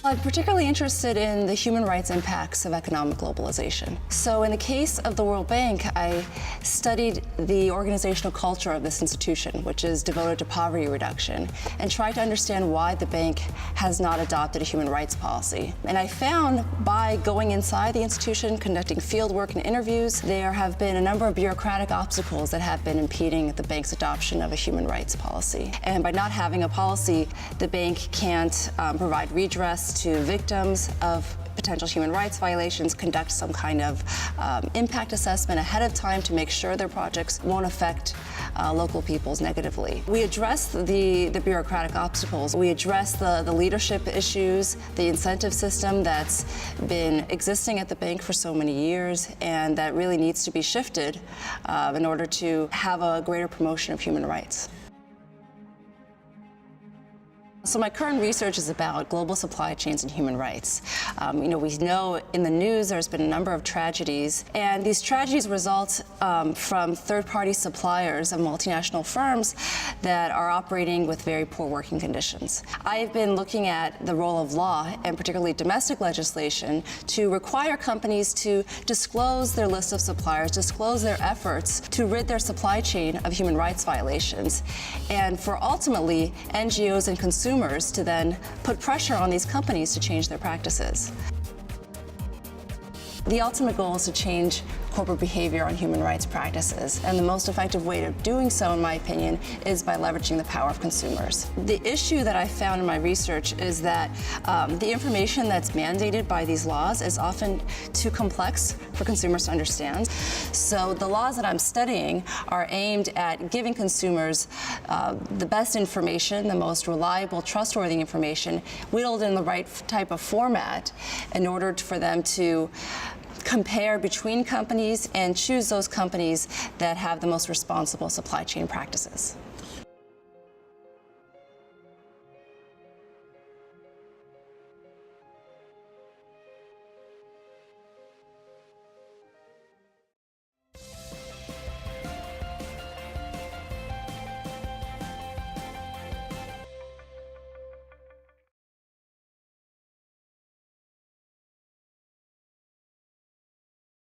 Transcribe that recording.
I'm particularly interested in the human rights impacts of economic globalization. So in the case of the World Bank, I studied the organizational culture of this institution, which is devoted to poverty reduction, and tried to understand why the bank has not adopted a human rights policy. And I found by going inside the institution, conducting field work and interviews, there have been a number of bureaucratic obstacles that have been impeding the bank's adoption of a human rights policy. And by not having a policy, the bank can't provide redress to victims of potential human rights violations, conduct some kind of impact assessment ahead of time to make sure their projects won't affect local peoples negatively. We address the bureaucratic obstacles. We address the leadership issues, the incentive system that's been existing at the bank for so many years and that really needs to be shifted in order to have a greater promotion of human rights. So my current research is about global supply chains and human rights. We know in the news there's been a number of tragedies, and these tragedies result from third-party suppliers of multinational firms that are operating with very poor working conditions. I've been looking at the role of law, and particularly domestic legislation, to require companies to disclose their list of suppliers, disclose their efforts to rid their supply chain of human rights violations, and for ultimately NGOs and consumers to then put pressure on these companies to change their practices. The ultimate goal is to change corporate behavior on human rights practices, and the most effective way of doing so, in my opinion, is by leveraging the power of consumers. The issue that I found in my research is that the information that's mandated by these laws is often too complex for consumers to understand. So the laws that I'm studying are aimed at giving consumers the best information, the most reliable, trustworthy information, whittled in the right type of format in order for them to compare between companies and choose those companies that have the most responsible supply chain practices.